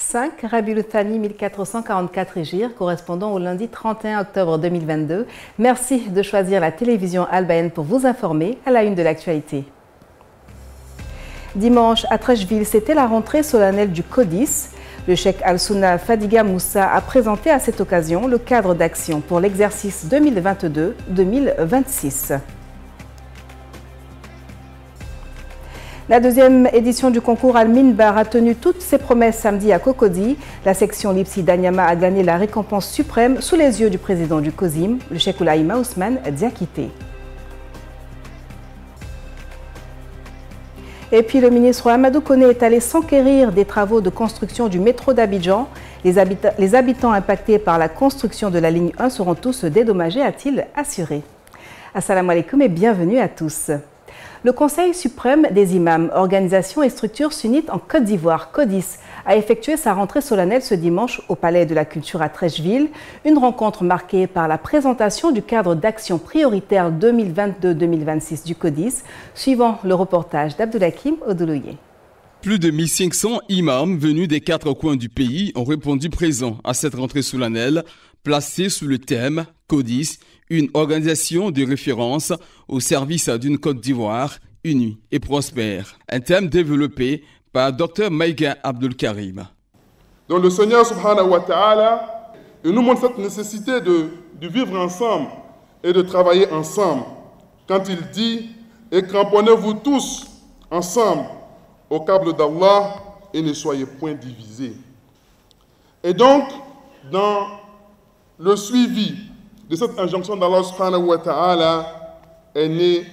5 Rabiul Thani 1444 Hégire, correspondant au lundi 31 octobre 2022. Merci de choisir la télévision Al Bayan pour vous informer à la une de l'actualité. Dimanche, à Trècheville, c'était la rentrée solennelle du CODIS. Le cheikh Al-Sunna Fadiga Moussa a présenté à cette occasion le cadre d'action pour l'exercice 2022-2026. La deuxième édition du concours Al-Minbar a tenu toutes ses promesses samedi à Cocody. La section Lipsi d'Anyama a gagné la récompense suprême sous les yeux du président du COSIM, le cheikh Oulaïma Ousmane Diakité. Et puis le ministre Amadou Koné est allé s'enquérir des travaux de construction du métro d'Abidjan. Les habitants impactés par la construction de la ligne 1 seront tous dédommagés, a-t-il assuré. Assalamu alaikum et bienvenue à tous. Le Conseil suprême des imams, organisations et structures sunnites en Côte d'Ivoire, CODIS, a effectué sa rentrée solennelle ce dimanche au Palais de la Culture à Trècheville. Une rencontre marquée par la présentation du cadre d'action prioritaire 2022-2026 du CODIS, suivant le reportage d'Abdoulakim Odoulouye. Plus de 1500 imams venus des 4 coins du pays ont répondu présents à cette rentrée solennelle, placée sous le thème CODIS, une organisation de référence au service d'une Côte d'Ivoire unie et prospère. Un thème développé par Dr Maïga Abdul Karim. Donc le Seigneur subhanahu wa ta'ala nous montre cette nécessité de vivre ensemble et de travailler ensemble. Quand il dit « Et cramponnez-vous tous ensemble au câble d'Allah et ne soyez point divisés ». Et donc, dans le suivi de cette injonction d'Allah subhanahu wa ta'ala est né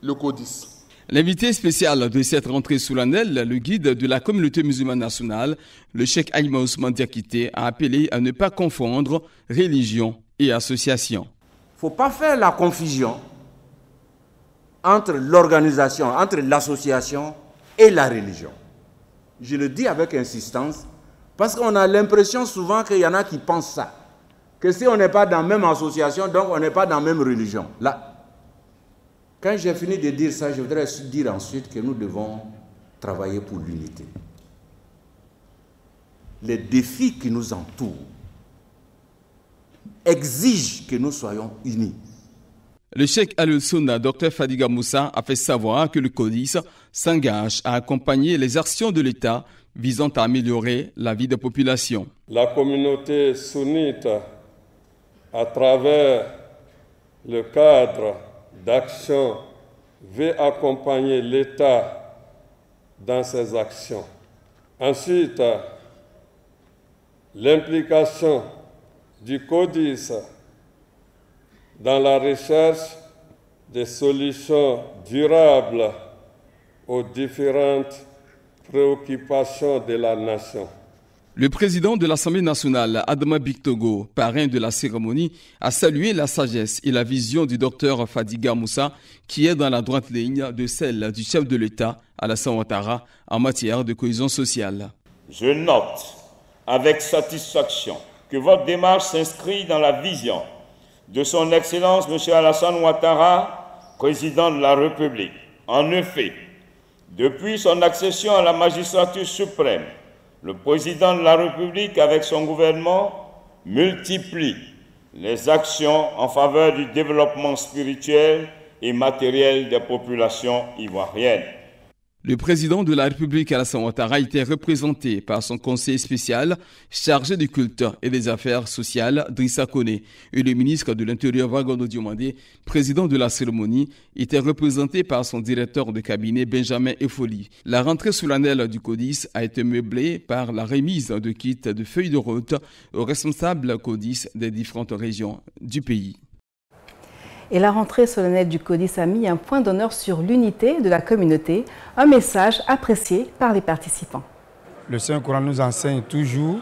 le CODIS. L'invité spécial de cette rentrée solennelle, le guide de la communauté musulmane nationale, le cheikh Oulaïma Ousmane Diakité, a appelé à ne pas confondre religion et association. Il ne faut pas faire la confusion entre l'organisation, entre l'association et la religion. Je le dis avec insistance parce qu'on a l'impression souvent qu'il y en a qui pensent ça. Que si on n'est pas dans la même association, donc on n'est pas dans la même religion. Là, quand j'ai fini de dire ça, je voudrais dire ensuite que nous devons travailler pour l'unité. Les défis qui nous entourent exigent que nous soyons unis. Le cheikh Al-Sunna, Dr Fadiga Moussa, a fait savoir que le CODIS s'engage à accompagner les actions de l'État visant à améliorer la vie des populations. La communauté sunnite, à travers le cadre d'action, veut accompagner l'État dans ses actions. Ensuite, l'implication du CODIS dans la recherche des solutions durables aux différentes préoccupations de la nation. Le président de l'Assemblée nationale, Adama Bictogo, parrain de la cérémonie, a salué la sagesse et la vision du docteur Fadiga Moussa, qui est dans la droite ligne de celle du chef de l'État, Alassane Ouattara, en matière de cohésion sociale. Je note avec satisfaction que votre démarche s'inscrit dans la vision de son Excellence M. Alassane Ouattara, président de la République. En effet, depuis son accession à la magistrature suprême, le président de la République, avec son gouvernement, multiplie les actions en faveur du développement spirituel et matériel des populations ivoiriennes. Le président de la République, Alassane Ouattara, était représenté par son conseiller spécial chargé du culte et des affaires sociales, Drissa Koné, et le ministre de l'Intérieur, Wagono Diomandé, président de la cérémonie, était représenté par son directeur de cabinet, Benjamin Efoli. La rentrée solennelle du CODIS a été meublée par la remise de kits de feuilles de route aux responsables CODIS des différentes régions du pays. Et la rentrée solennelle du CODIS a mis un point d'honneur sur l'unité de la communauté, un message apprécié par les participants. Le Saint-Coran nous enseigne toujours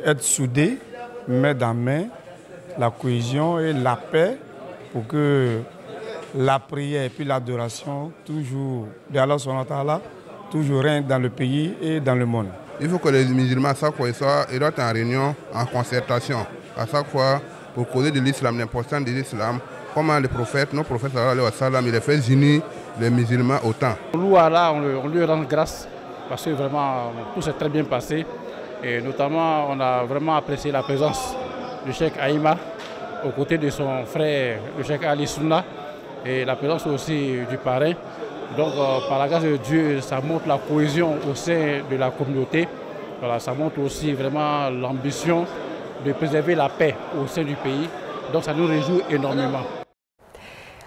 être soudés, main dans main, la cohésion et la paix pour que la prière et puis l'adoration toujours d'Allah subhanahu wa ta'ala toujours règne dans le pays et dans le monde. Il faut que les musulmans, à chaque fois, soient en réunion, en concertation, à chaque fois, pour causer de l'islam, l'importance de l'islam, comment nos prophètes, il les fait unis les musulmans autant. On lui rend grâce parce que vraiment tout s'est très bien passé. Et notamment, on a vraiment apprécié la présence du Cheikh Aïma aux côtés de son frère, le Cheikh Ali Sunna, et la présence aussi du parrain. Donc, par la grâce de Dieu, ça montre la cohésion au sein de la communauté. Voilà, ça montre aussi vraiment l'ambition de préserver la paix au sein du pays. Donc, ça nous réjouit énormément.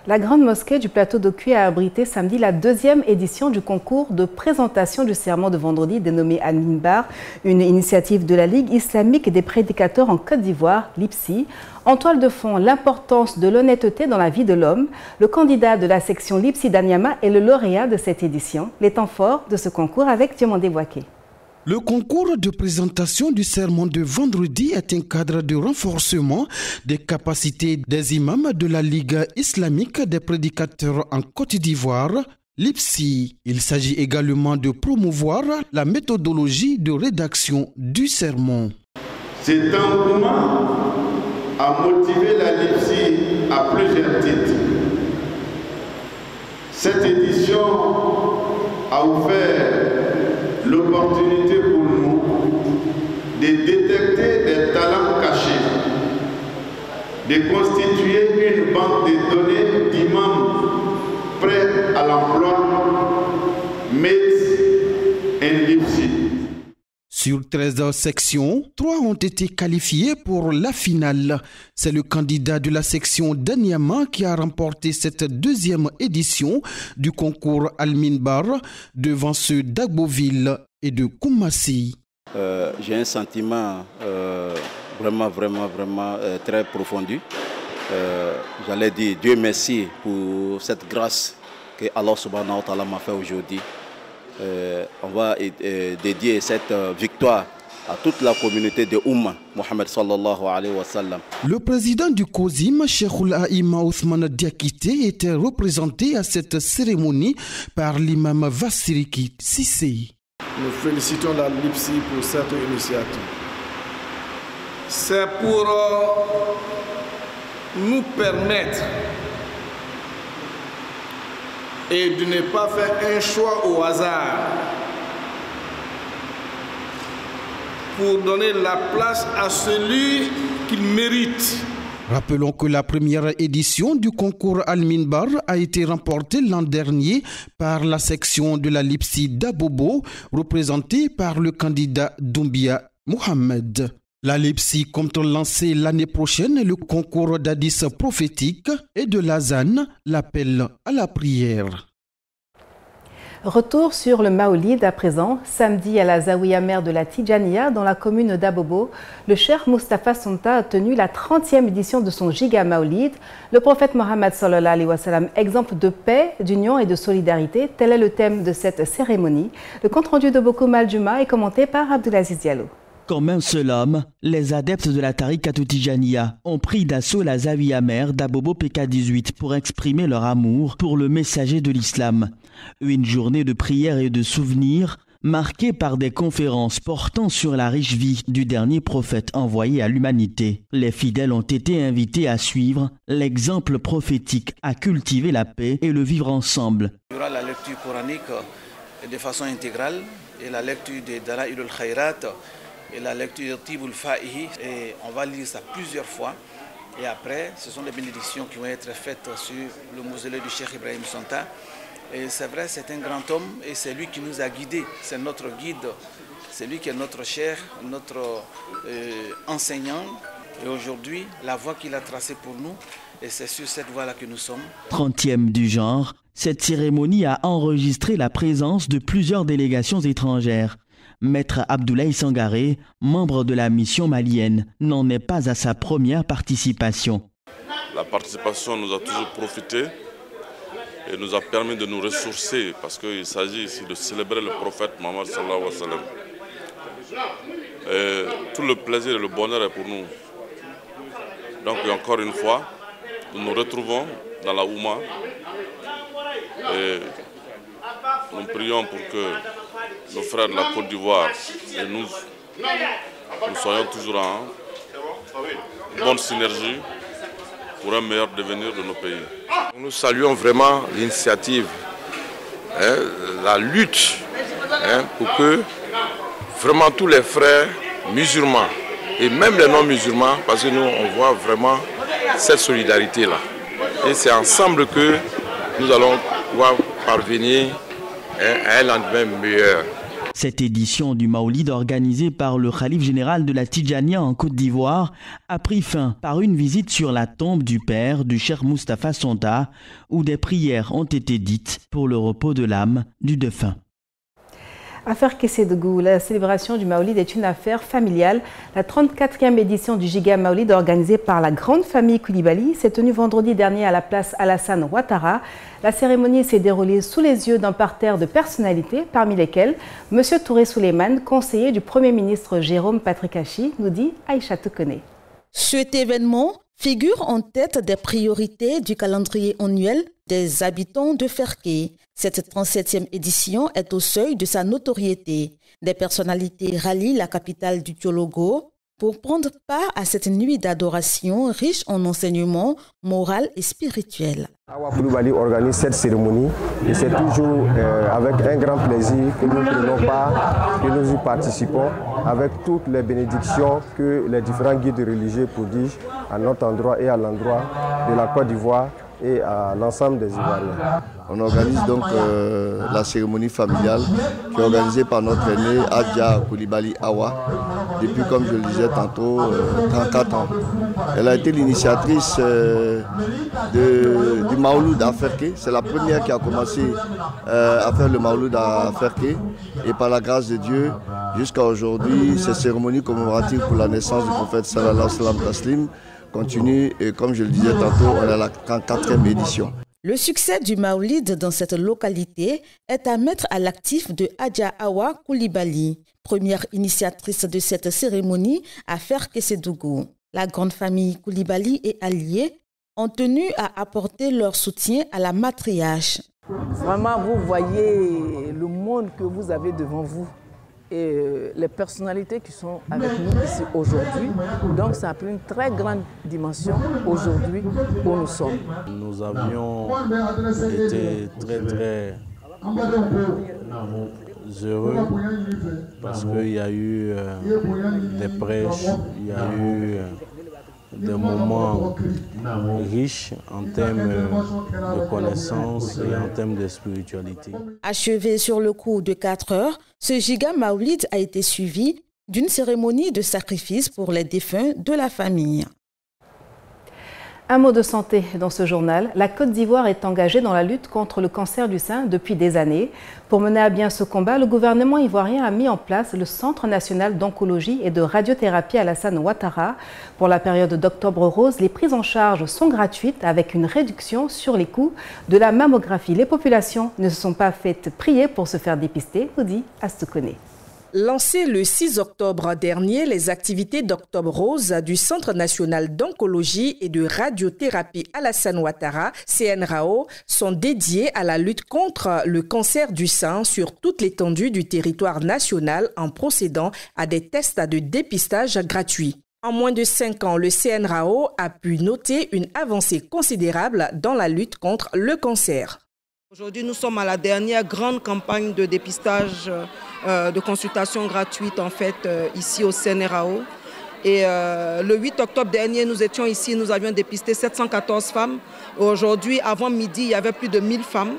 La Grande Mosquée du Plateau d'Okué a abrité samedi la 2e édition du concours de présentation du sermon de vendredi dénommé Al-Minbar, une initiative de la Ligue islamique des prédicateurs en Côte d'Ivoire, l'IPSI. En toile de fond, l'importance de l'honnêteté dans la vie de l'homme. Le candidat de la section l'IPSI d'Anyama est le lauréat de cette édition. Les temps forts de ce concours avec Diomandé Bouaké. Le concours de présentation du sermon de vendredi est un cadre de renforcement des capacités des imams de la Ligue islamique des prédicateurs en Côte d'Ivoire, l'IPSI. Il s'agit également de promouvoir la méthodologie de rédaction du sermon. Cet engouement a motivé la LIPSI à plusieurs titres. Cette édition a offert l'opportunité pour nous de détecter des talents cachés, de constituer une banque de données d'imams prêts à l'emploi, made in LIPSI. Sur 13 sections, 3 ont été qualifiées pour la finale. C'est le candidat de la section d'Anyama qui a remporté cette 2e édition du concours Al-Minbar devant ceux d'Agboville et de Koumassi. J'ai un sentiment vraiment très profondu. J'allais dire Dieu merci pour cette grâce que Allah subhanahu wa ta'ala m'a fait aujourd'hui. On va dédier cette victoire à toute la communauté de Oumma, Mohamed sallallahu alayhi wa sallam. Le président du COSIM, Cheikhoul Aïma Ousmane Diakité, était représenté à cette cérémonie par l'imam Vassiriki Sissé. Nous félicitons la LIPSI pour cette initiative. C'est pour nous permettre et de ne pas faire un choix au hasard, pour donner la place à celui qu'il mérite. Rappelons que la première édition du concours Al-Minbar a été remportée l'an dernier par la section de la LIPSI d'Abobo, représentée par le candidat Doumbia Mohamed. La LIPSI compte lancer l'année prochaine le concours d'Hadith prophétique et de l'Azan, l'appel à la prière. Retour sur le Maolid à présent. Samedi à la Zawiya mère de la Tidjaniya dans la commune d'Abobo, le Cheikh Moustapha Sonta a tenu la 30e édition de son Giga Maolid. Le prophète Mohammed sallallahu alayhi wa sallam, exemple de paix, d'union et de solidarité, tel est le thème de cette cérémonie. Le compte-rendu de Bokoum Al-Juma est commenté par Abdulaziz Diallo. Comme un seul homme, les adeptes de la Tarikatou Tidjaniya ont pris d'assaut la Zawiya mère d'Abobo PK18 pour exprimer leur amour pour le messager de l'islam. Une journée de prière et de souvenirs marquée par des conférences portant sur la riche vie du dernier prophète envoyé à l'humanité. Les fidèles ont été invités à suivre l'exemple prophétique, à cultiver la paix et le vivre ensemble. Il y aura la lecture coranique de façon intégrale et la lecture de Dalaïl al-Khayrat et la lecture de Tibul Fa'ihi, et on va lire ça plusieurs fois. Et après, ce sont des bénédictions qui vont être faites sur le mausolée du Cheikh Ibrahim Sonta. Et c'est vrai, c'est un grand homme et c'est lui qui nous a guidés, c'est notre guide, c'est lui qui est notre cheikh, notre enseignant. Et aujourd'hui, la voie qu'il a tracée pour nous, et c'est sur cette voie-là que nous sommes. 30e du genre, cette cérémonie a enregistré la présence de plusieurs délégations étrangères. Maître Abdoulaye Sangaré, membre de la mission malienne, n'en est pas à sa première participation. La participation nous a toujours profité et nous a permis de nous ressourcer parce qu'il s'agit ici de célébrer le prophète Mohammed sallallahu alayhi wa sallam. Et tout le plaisir et le bonheur est pour nous. Donc encore une fois, nous nous retrouvons dans la Oumma et nous prions pour que nos frères de la Côte d'Ivoire et nous soyons toujours en bonne synergie pour un meilleur devenir de nos pays. Nous saluons vraiment l'initiative, la lutte pour que vraiment tous les frères musulmans et même les non-musulmans, parce que nous on voit vraiment cette solidarité-là. Et c'est ensemble que nous allons pouvoir parvenir à un lendemain meilleur. Cette édition du Maoulid organisée par le Khalife général de la Tidjania en Côte d'Ivoire a pris fin par une visite sur la tombe du père du Cheikh Moustapha Sonta où des prières ont été dites pour le repos de l'âme du défunt. Affaire Kessédougou, la célébration du Maoulid est une affaire familiale. La 34e édition du Giga Maoulid organisée par la grande famille Koulibaly s'est tenue vendredi dernier à la place Alassane Ouattara. La cérémonie s'est déroulée sous les yeux d'un parterre de personnalités, parmi lesquelles M. Touré Souleymane, conseiller du Premier ministre Jérôme Patrick Hachi, nous dit Aïcha Toukone. Cet événement figure en tête des priorités du calendrier annuel des habitants de Ferké. Cette 37e édition est au seuil de sa notoriété. Des personnalités rallient la capitale du Tiologo pour prendre part à cette nuit d'adoration riche en enseignements moraux et spirituels. Awa Koulibaly organise cette cérémonie et c'est toujours avec un grand plaisir que nous prenons part, que nous y participons avec toutes les bénédictions que les différents guides religieux prodigent à notre endroit et à l'endroit de la Côte d'Ivoire et à l'ensemble des Ivoiriens. On organise donc la cérémonie familiale qui est organisée par notre aîné Adja Koulibaly Awa depuis, comme je le disais tantôt, 34 ans. Elle a été l'initiatrice du Maouloud à Ferké. C'est la première qui a commencé à faire le Maouloud à Ferké. Et par la grâce de Dieu, jusqu'à aujourd'hui, ces cérémonies commémoratives pour la naissance du prophète sallallahu alayhi wa sallam taslim continue et comme je le disais tantôt, on est à la 34e édition. Le succès du Maoulid dans cette localité est à mettre à l'actif de Adja Awa Koulibaly, première initiatrice de cette cérémonie à Ferké-Sédougou. La grande famille Koulibaly et alliés ont tenu à apporter leur soutien à la matriarche. Vraiment, vous voyez le monde que vous avez devant vous. Et les personnalités qui sont avec nous ici aujourd'hui. Donc ça a pris une très grande dimension aujourd'hui où nous sommes. Nous avions été très heureux parce qu'il y a eu des prêches, il y a eu des moments riches en termes de connaissances et en termes de spiritualité. Achevé sur le cours de 4 heures, ce Giga Maoulid a été suivi d'une cérémonie de sacrifice pour les défunts de la famille. Un mot de santé dans ce journal. La Côte d'Ivoire est engagée dans la lutte contre le cancer du sein depuis des années. Pour mener à bien ce combat, le gouvernement ivoirien a mis en place le Centre national d'oncologie et de radiothérapie Alassane Ouattara. Pour la période d'octobre rose, les prises en charge sont gratuites avec une réduction sur les coûts de la mammographie. Les populations ne se sont pas faites prier pour se faire dépister, nous dit Astoukone. Lancées le 6 octobre dernier, les activités d'Octobre Rose du Centre national d'oncologie et de radiothérapie Alassane Ouattara, CNRAO, sont dédiées à la lutte contre le cancer du sein sur toute l'étendue du territoire national en procédant à des tests de dépistage gratuits. En moins de 5 ans, le CNRAO a pu noter une avancée considérable dans la lutte contre le cancer. Aujourd'hui, nous sommes à la dernière grande campagne de dépistage de consultation gratuite en fait ici au CNRAO. Et le 8 octobre dernier, nous étions ici, nous avions dépisté 714 femmes. Aujourd'hui, avant midi, il y avait plus de 1000 femmes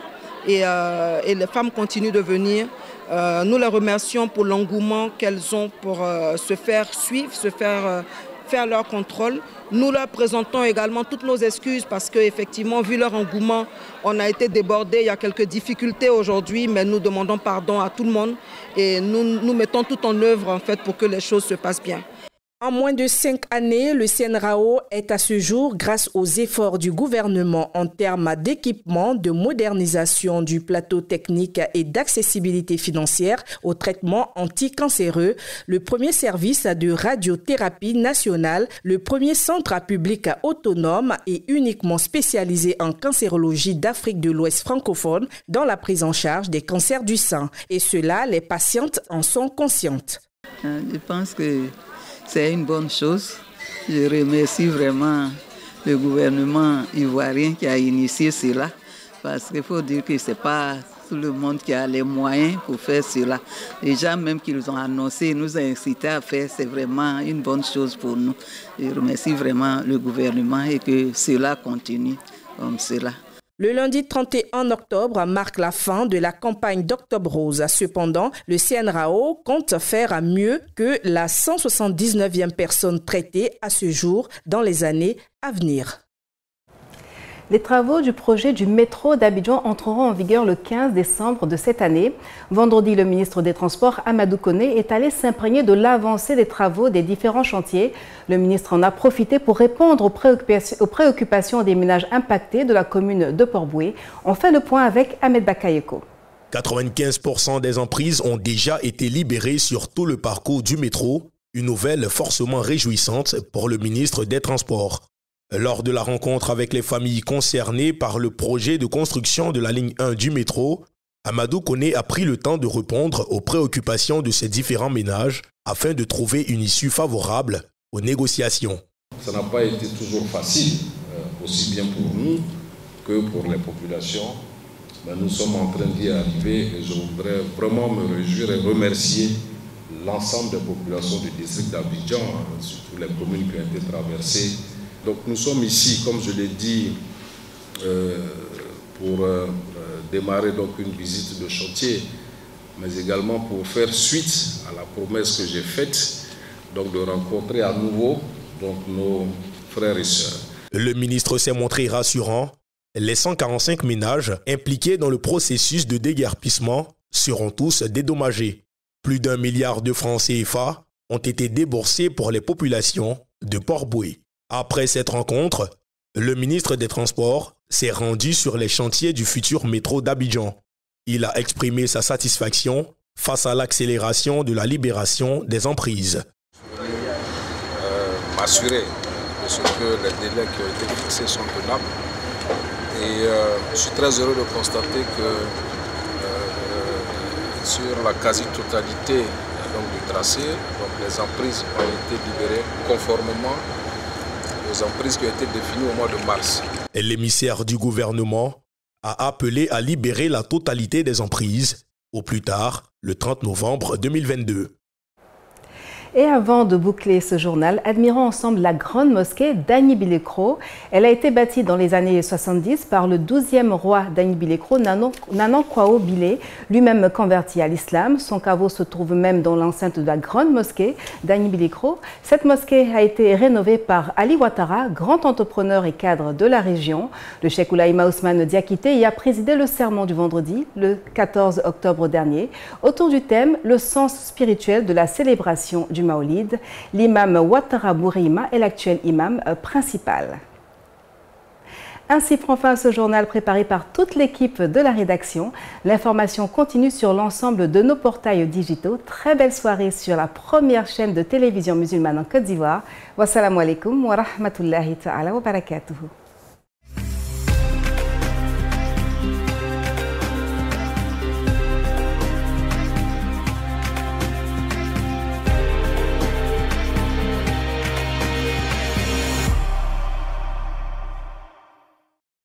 et les femmes continuent de venir. Nous les remercions pour l'engouement qu'elles ont pour se faire suivre, faire leur contrôle. Nous leur présentons également toutes nos excuses parce qu'effectivement, vu leur engouement, on a été débordés. Il y a quelques difficultés aujourd'hui, mais nous demandons pardon à tout le monde et nous mettons tout en œuvre en fait pour que les choses se passent bien. En moins de 5 années, le CNRAO est à ce jour, grâce aux efforts du gouvernement en termes d'équipement, de modernisation du plateau technique et d'accessibilité financière au traitement anticancéreux, le premier service de radiothérapie nationale, le premier centre public autonome et uniquement spécialisé en cancérologie d'Afrique de l'Ouest francophone dans la prise en charge des cancers du sein. Et cela, les patientes en sont conscientes. Je pense que c'est une bonne chose. Je remercie vraiment le gouvernement ivoirien qui a initié cela parce qu'il faut dire que ce n'est pas tout le monde qui a les moyens pour faire cela. Les gens même qui nous ont annoncé, nous ont incités à faire, c'est vraiment une bonne chose pour nous. Je remercie vraiment le gouvernement et que cela continue comme cela. Le lundi 31 octobre marque la fin de la campagne d'Octobre Rose. Cependant, le CNRAO compte faire mieux que la 179e personne traitée à ce jour dans les années à venir. Les travaux du projet du métro d'Abidjan entreront en vigueur le 15 décembre de cette année. Vendredi, le ministre des Transports, Amadou Koné, est allé s'imprégner de l'avancée des travaux des différents chantiers. Le ministre en a profité pour répondre aux préoccupations des ménages impactés de la commune de Port-Boué. On fait le point avec Ahmed Bakayeko. 95% des emprises ont déjà été libérées sur tout le parcours du métro. Une nouvelle forcément réjouissante pour le ministre des Transports. Lors de la rencontre avec les familles concernées par le projet de construction de la ligne 1 du métro, Amadou Koné a pris le temps de répondre aux préoccupations de ces différents ménages afin de trouver une issue favorable aux négociations. Ça n'a pas été toujours facile, aussi bien pour nous que pour les populations. Mais nous sommes en train d'y arriver et je voudrais vraiment me réjouir et remercier l'ensemble des populations du district d'Abidjan, surtout les communes qui ont été traversées. Donc nous sommes ici, comme je l'ai dit, pour démarrer donc une visite de chantier, mais également pour faire suite à la promesse que j'ai faite, donc de rencontrer à nouveau donc, nos frères et sœurs. Le ministre s'est montré rassurant. Les 145 ménages impliqués dans le processus de déguerpissement seront tous dédommagés. Plus d'1 milliard de francs CFA ont été déboursés pour les populations de Port-Boué. Après cette rencontre, le ministre des Transports s'est rendu sur les chantiers du futur métro d'Abidjan. Il a exprimé sa satisfaction face à l'accélération de la libération des emprises. Je voulais m'assurer de ce que les délais qui ont été fixés sont tenables. Et je suis très heureux de constater que sur la quasi-totalité du tracé, donc les emprises ont été libérées conformément aux emprises qui ont été définies au mois de mars. L'émissaire du gouvernement a appelé à libérer la totalité des emprises, au plus tard le 30 novembre 2022. Et avant de boucler ce journal, admirons ensemble la grande mosquée d'Agny-Bilekro. Elle a été bâtie dans les années 70 par le 12e roi d'Agny-Bilekro, Nanan Kwao Bilé, lui-même converti à l'islam. Son caveau se trouve même dans l'enceinte de la grande mosquée d'Agny-Bilekro. Cette mosquée a été rénovée par Ali Ouattara, grand entrepreneur et cadre de la région. Le cheikh Oulaïma Ousmane Diakité y a présidé le sermon du vendredi, le 14 octobre dernier, autour du thème « Le sens spirituel de la célébration du Maolid ». L'imam Ouattara Bourima est l'actuel imam principal. Ainsi prend fin ce journal préparé par toute l'équipe de la rédaction. L'information continue sur l'ensemble de nos portails digitaux. Très belle soirée sur la première chaîne de télévision musulmane en Côte d'Ivoire. Wassalamu alaikum wa rahmatullahi ta'ala wa barakatuhu.